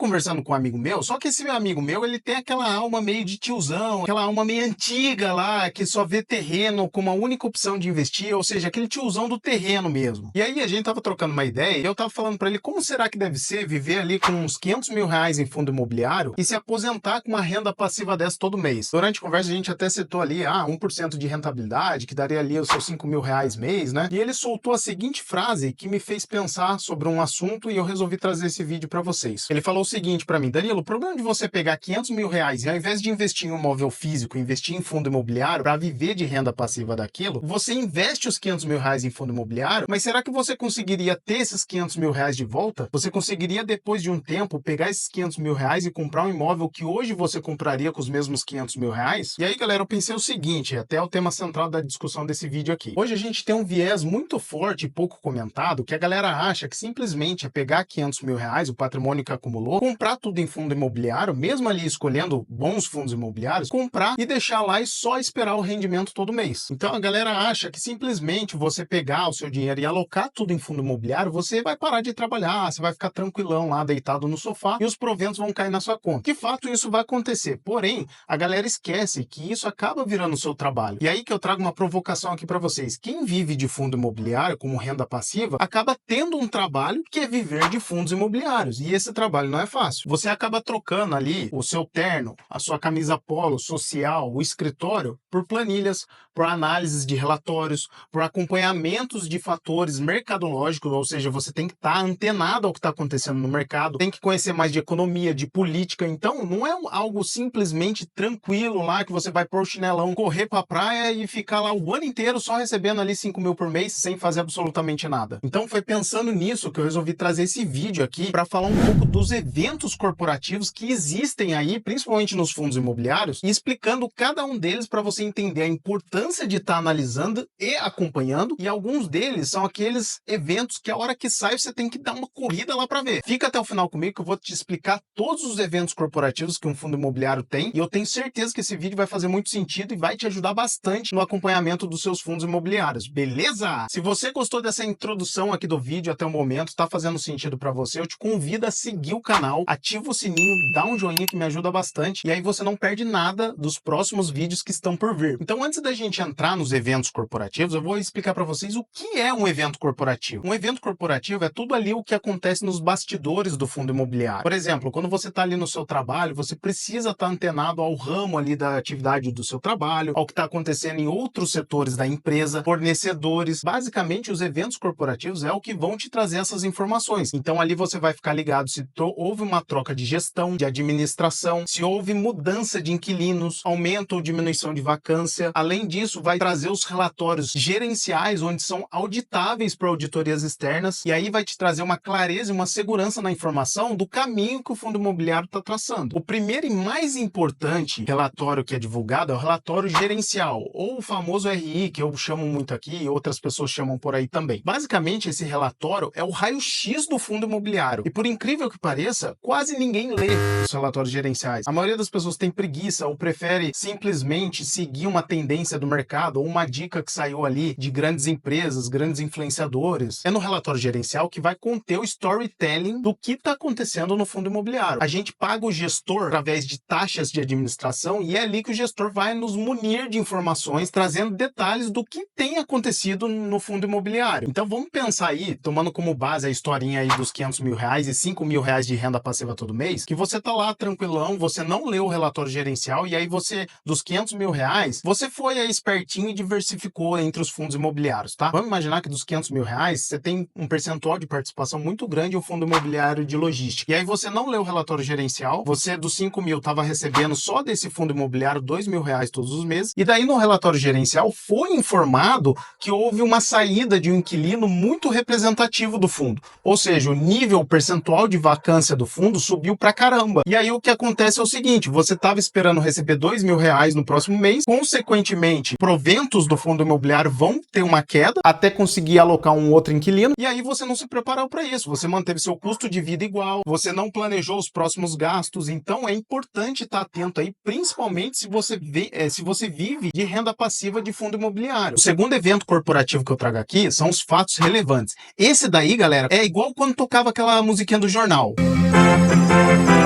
conversando com um amigo meu, só que esse meu amigo meu, ele tem aquela alma meio de tiozão, aquela alma meio antiga lá, que só vê terreno como a única opção de investir, ou seja, aquele tiozão do terreno mesmo. E aí a gente tava trocando uma ideia e eu tava falando pra ele como será que deve ser viver ali com uns 500 mil reais em fundo imobiliário e se aposentar com uma renda passiva dessa todo mês. Durante a conversa a gente até citou ali, 1% de rentabilidade, que daria ali os seus 5 mil reais mês, né? E ele soltou a seguinte frase que me fez pensar sobre um assunto e eu resolvi trazer esse vídeo pra vocês. Ele falou o seguinte pra mim: Danilo, o problema de você pegar 500 mil reais e ao invés de investir em um imóvel físico, investir em fundo imobiliário pra viver de renda passiva daquilo, você investe os 500 mil reais em fundo imobiliário, mas será que você conseguiria ter esses 500 mil reais de volta? Você conseguiria, depois de um tempo, pegar esses 500 mil reais e comprar um imóvel que hoje você compraria com os mesmos 500 mil reais? E aí, galera, eu pensei o seguinte, até o tema central da discussão desse vídeo aqui. Hoje a gente tem um viés muito forte e pouco comentado, que a galera acha que simplesmente é pegar 500 mil reais, o patrimônio que acumulou, comprar tudo em fundo imobiliário, mesmo ali escolhendo bons fundos imobiliários, comprar e deixar lá e só esperar o rendimento todo mês. Então a galera acha que simplesmente você pegar o seu dinheiro e alocar tudo em fundo imobiliário, você vai parar de trabalhar, você vai ficar tranquilão lá, deitado no sofá, e os proventos vão cair na sua conta. De fato, isso vai acontecer. Porém, a galera esquece que isso acaba virando o seu trabalho. E aí que eu trago uma provocação aqui para vocês. Quem vive de fundo imobiliário como renda passiva, acaba tendo um trabalho que é viver de fundos imobiliários. E esse trabalho não é fácil. Você acaba trocando ali o seu terno, a sua camisa polo social, o escritório, por planilhas, por análises de relatórios, por acompanhamentos de fatores mercadológicos, ou seja, você tem que estar antenado ao que está acontecendo no mercado, tem que conhecer mais de economia, de política. Então, não é algo simplesmente tranquilo lá que você vai pôr o chinelão, correr para a praia e ficar lá o ano inteiro só recebendo ali 5 mil por mês sem fazer absolutamente nada. Então, foi pensando nisso que eu resolvi trazer esse vídeo aqui para falar um pouco dos eventos corporativos que existem aí, principalmente nos fundos imobiliários, e explicando cada um deles para você entender a importância de estar analisando e acompanhando, e alguns deles são aqueles eventos que a hora que sai você tem que dar uma corrida lá para ver. Fica até o final comigo que eu vou te explicar todos os eventos corporativos que um fundo imobiliário tem, e eu tenho certeza que esse vídeo vai fazer muito sentido e vai te ajudar bastante no acompanhamento dos seus fundos imobiliários, beleza? Se você gostou dessa introdução aqui do vídeo até o momento, tá fazendo sentido para você, eu te convido a seguir o canal, ativa o sininho, dá um joinha que me ajuda bastante, e aí você não perde nada dos próximos vídeos que estão por vir. Então, antes da gente entrar nos eventos corporativos, eu vou explicar para vocês o que é um evento corporativo. Um evento corporativo é tudo ali o que acontece nos bastidores do fundo imobiliário. Por exemplo, quando você está ali no seu trabalho, você precisa estar antenado ao ramo ali da atividade do seu trabalho, ao que está acontecendo em outros setores da empresa, fornecedores. Basicamente, os eventos corporativos é o que vão te trazer essas informações. Então, ali você vai ficar ligado se houve uma troca de gestão, de administração, se houve mudança de inquilinos, aumento ou diminuição de vacância. Além disso, vai trazer os relatórios gerenciais, onde são auditáveis para auditorias externas, e aí vai te trazer uma clareza e uma segurança na informação do caminho que o fundo imobiliário está traçando. O primeiro e mais importante relatório que é divulgado é o relatório gerencial, ou o famoso RI, que eu chamo muito aqui e outras pessoas chamam por aí também. Basicamente, esse relatório é o raio-x do fundo imobiliário. E por incrível que pareça, quase ninguém lê os relatórios gerenciais. A maioria das pessoas tem preguiça ou prefere simplesmente seguir uma tendência do mercado ou uma dica que saiu ali de grandes empresas, grandes influenciadores. É no relatório gerencial que vai conter o storytelling do que está acontecendo no fundo imobiliário. A gente paga o gestor através de taxas de administração e é ali que o gestor vai nos munir de informações, trazendo detalhes do que tem acontecido no fundo imobiliário. Então vamos pensar aí, tomando como base a historinha aí dos 500 mil reais e 5 mil reais de renda passiva todo mês, que você tá lá tranquilão, você não leu o relatório gerencial e aí você, dos 500 mil reais, você foi aí espertinho e diversificou entre os fundos imobiliários, tá? Vamos imaginar que dos 500 mil reais, você tem um percentual de participação muito grande em um fundo imobiliário de logística. E aí você não leu o relatório gerencial, você dos 5 mil estava recebendo só desse fundo imobiliário 2 mil reais todos os meses, e daí no relatório gerencial foi informado que houve uma saída de um inquilino muito representativo do fundo. Ou seja, o nível percentual de vacância do fundo subiu pra caramba. E aí o que acontece é o seguinte, você estava esperando receber 2 mil reais no próximo mês, consequentemente, proventos do fundo imobiliário vão ter uma queda até conseguir alocar um outro inquilino, e aí você não se preparou para isso, você manteve seu custo de vida igual, você não planejou os próximos gastos, então é importante estar atento aí, principalmente se você vive de renda passiva de fundo imobiliário. O segundo evento corporativo que eu trago aqui são os fatos relevantes. Esse daí, galera, é igual quando tocava aquela musiquinha do jornal.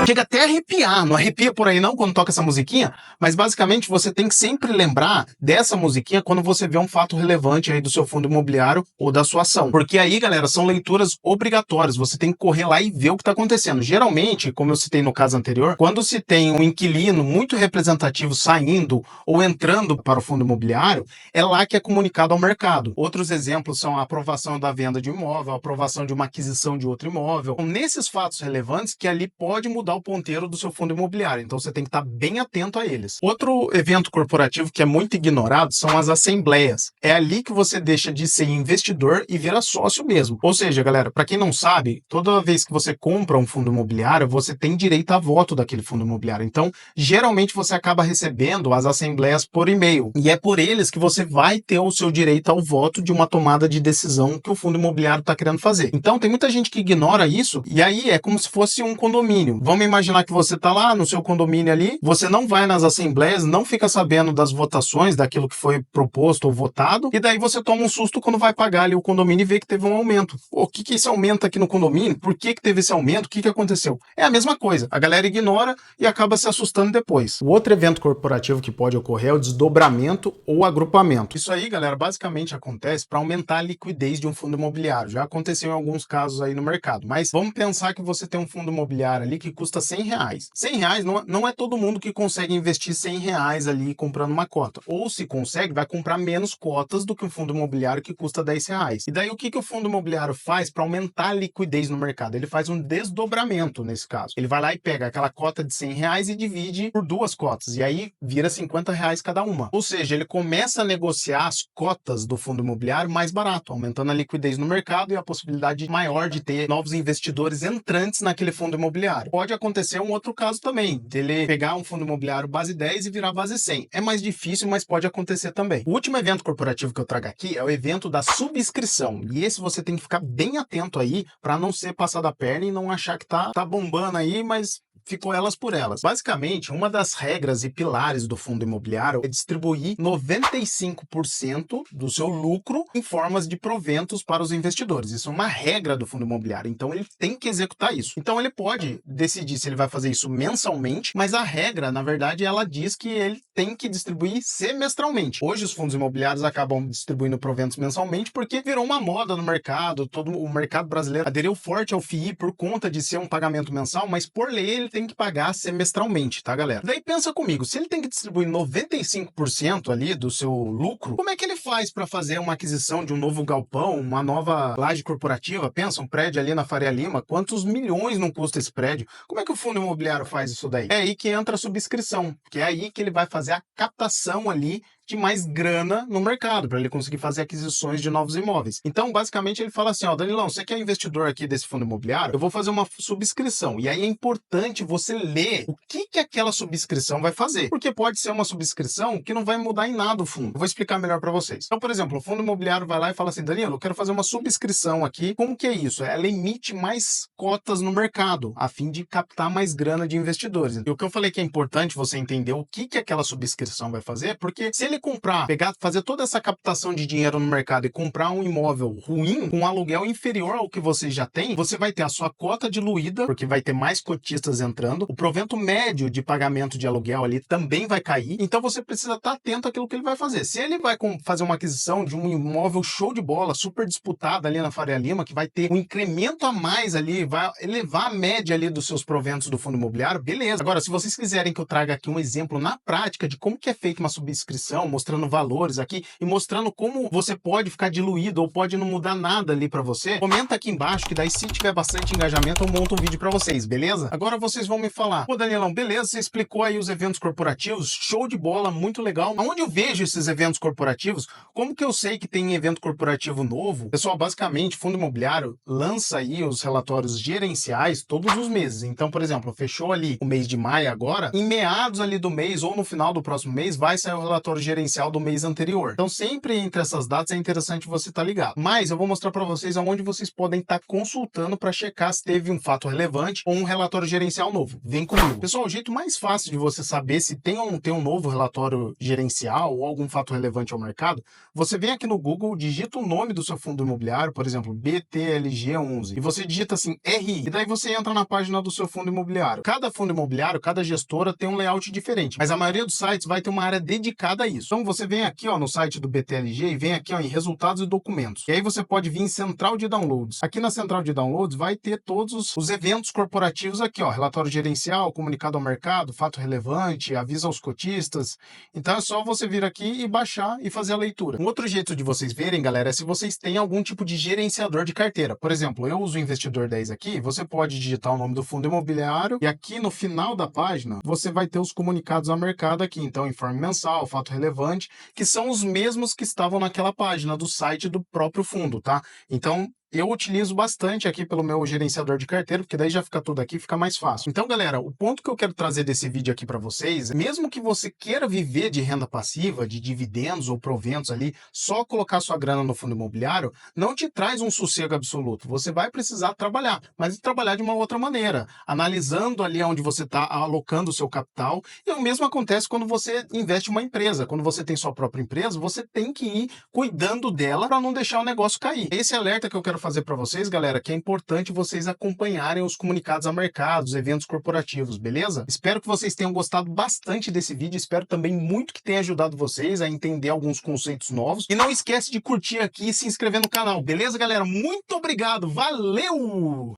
Chega até a arrepiar, não arrepia por aí não quando toca essa musiquinha, mas basicamente você tem que sempre lembrar dessa musiquinha quando você vê um fato relevante aí do seu fundo imobiliário ou da sua ação. Porque aí, galera, são leituras obrigatórias, você tem que correr lá e ver o que está acontecendo. Geralmente, como eu citei no caso anterior, quando se tem um inquilino muito representativo saindo ou entrando para o fundo imobiliário, é lá que é comunicado ao mercado. Outros exemplos são a aprovação da venda de imóvel, a aprovação de uma aquisição de outro imóvel. Então, nesses fatos relevantes que ali pode mudar o ponteiro do seu fundo imobiliário, então você tem que estar bem atento a eles. Outro evento corporativo que é muito ignorado são as assembleias. É ali que você deixa de ser investidor e vira sócio mesmo. Ou seja, galera, para quem não sabe, toda vez que você compra um fundo imobiliário, você tem direito a voto daquele fundo imobiliário. Então, geralmente você acaba recebendo as assembleias por e-mail. E é por eles que você vai ter o seu direito ao voto de uma tomada de decisão que o fundo imobiliário está querendo fazer. Então, tem muita gente que ignora isso, e aí é como se fosse um condomínio. Vamos imaginar que você está lá no seu condomínio ali, você não vai nas assembleias, não fica sabendo das votações, daquilo que foi proposto ou votado, e daí você toma um susto quando vai pagar ali o condomínio e vê que teve um aumento. O que esse aumento aqui no condomínio? Por que teve esse aumento? O que aconteceu? É a mesma coisa. A galera ignora e acaba se assustando depois. O outro evento corporativo que pode ocorrer é o desdobramento ou agrupamento. Isso aí, galera, basicamente acontece para aumentar a liquidez de um fundo imobiliário. Já aconteceu em alguns casos aí no mercado. Mas vamos pensar que você tem um fundo imobiliário ali que custa R$100. R$100 não é todo mundo que consegue investir R$100 ali comprando uma cota. Ou se consegue, vai comprar menos cotas do que um fundo imobiliário que custa R$10. E daí o que o fundo imobiliário faz para aumentar a liquidez no mercado? Ele faz um desdobramento nesse caso. Ele vai lá e pega aquela cota de R$100 e divide por duas cotas. E aí vira R$50 cada uma. Ou seja, ele começa a negociar as cotas do fundo imobiliário mais barato, aumentando a liquidez no mercado e a possibilidade maior de ter novos investidores entrantes naquele fundo imobiliário. Pode acontecer um outro caso também, dele pegar um fundo imobiliário base 10 e virar base 100. É mais difícil, mas pode acontecer também. O último evento corporativo que eu trago aqui é o evento da subscrição. E esse você tem que ficar bem atento aí para não ser passado a perna e não achar que tá bombando aí, mas ficou elas por elas. Basicamente, uma das regras e pilares do fundo imobiliário é distribuir 95% do seu lucro em formas de proventos para os investidores. Isso é uma regra do fundo imobiliário, então ele tem que executar isso. Então ele pode decidir se ele vai fazer isso mensalmente, mas a regra, na verdade, ela diz que ele tem que distribuir semestralmente. Hoje os fundos imobiliários acabam distribuindo proventos mensalmente porque virou uma moda no mercado, todo o mercado brasileiro aderiu forte ao FII por conta de ser um pagamento mensal, mas por lei ele tem que pagar semestralmente, tá, galera? Daí pensa comigo, se ele tem que distribuir 95% ali do seu lucro, como é que ele faz para fazer uma aquisição de um novo galpão, uma nova laje corporativa? Pensa, um prédio ali na Faria Lima, quantos milhões não custa esse prédio? Como é que o fundo imobiliário faz isso daí? É aí que entra a subscrição, que é aí que ele vai fazer a captação ali de mais grana no mercado, para ele conseguir fazer aquisições de novos imóveis. Então, basicamente, ele fala assim, ó, Danilão, você que é investidor aqui desse fundo imobiliário, eu vou fazer uma subscrição. E aí é importante você ler o que aquela subscrição vai fazer. Porque pode ser uma subscrição que não vai mudar em nada o fundo. Eu vou explicar melhor para vocês. Então, por exemplo, o fundo imobiliário vai lá e fala assim, Danilo, eu quero fazer uma subscrição aqui. Como que é isso? Ela emite mais cotas no mercado, a fim de captar mais grana de investidores. E o que eu falei que é importante você entender o que aquela subscrição vai fazer, porque se ele comprar, fazer toda essa captação de dinheiro no mercado e comprar um imóvel ruim, com um aluguel inferior ao que você já tem, você vai ter a sua cota diluída, porque vai ter mais cotistas entrando, o provento médio de pagamento de aluguel ali também vai cair, então você precisa estar atento àquilo que ele vai fazer. Se ele vai fazer uma aquisição de um imóvel show de bola, super disputado ali na Faria Lima, que vai ter um incremento a mais ali, vai elevar a média ali dos seus proventos do fundo imobiliário, beleza. Agora, se vocês quiserem que eu traga aqui um exemplo na prática de como que é feita uma subscrição, mostrando valores aqui e mostrando como você pode ficar diluído ou pode não mudar nada ali para você, comenta aqui embaixo que daí se tiver bastante engajamento eu monto um vídeo para vocês, beleza? Agora vocês vão me falar, pô Danielão, beleza, você explicou aí os eventos corporativos, show de bola, muito legal. Aonde eu vejo esses eventos corporativos? Como que eu sei que tem evento corporativo novo? Pessoal, basicamente, fundo imobiliário lança aí os relatórios gerenciais todos os meses. Então, por exemplo, fechou ali o mês de maio agora, em meados ali do mês ou no final do próximo mês vai sair o relatório gerencial gerencial do mês anterior. Então, sempre entre essas datas é interessante você estar ligado. Mas eu vou mostrar para vocês aonde vocês podem estar consultando para checar se teve um fato relevante ou um relatório gerencial novo. Vem comigo. Pessoal, o jeito mais fácil de você saber se tem ou não tem um novo relatório gerencial ou algum fato relevante ao mercado, você vem aqui no Google, digita o nome do seu fundo imobiliário, por exemplo, BTLG11, e você digita assim RI, e daí você entra na página do seu fundo imobiliário. Cada fundo imobiliário, cada gestora tem um layout diferente, mas a maioria dos sites vai ter uma área dedicada a isso. Então você vem aqui no site do BTLG e vem aqui em resultados e documentos. E aí você pode vir em central de downloads. Aqui na central de downloads vai ter todos os eventos corporativos aqui, relatório gerencial, comunicado ao mercado, fato relevante, aviso aos cotistas. Então é só você vir aqui e baixar e fazer a leitura. Um outro jeito de vocês verem, galera, é se vocês têm algum tipo de gerenciador de carteira. Por exemplo, eu uso o Investidor 10 aqui, você pode digitar o nome do fundo imobiliário e aqui no final da página você vai ter os comunicados ao mercado aqui. Então, informe mensal, fato relevante, que são os mesmos que estavam naquela página do site do próprio fundo, tá? Então, eu utilizo bastante aqui pelo meu gerenciador de carteira, porque daí já fica tudo aqui, fica mais fácil. Então, galera, o ponto que eu quero trazer desse vídeo aqui para vocês, mesmo que você queira viver de renda passiva, de dividendos ou proventos ali, só colocar sua grana no fundo imobiliário, não te traz um sossego absoluto. Você vai precisar trabalhar, mas trabalhar de uma outra maneira, analisando ali onde você está alocando o seu capital. E o mesmo acontece quando você investe em uma empresa. Quando você tem sua própria empresa, você tem que ir cuidando dela para não deixar o negócio cair. Esse alerta que eu quero fazer para vocês, galera, que é importante vocês acompanharem os comunicados a mercado, os eventos corporativos, beleza? Espero que vocês tenham gostado bastante desse vídeo, espero também muito que tenha ajudado vocês a entender alguns conceitos novos. E não esquece de curtir aqui e se inscrever no canal, beleza, galera? Muito obrigado, valeu!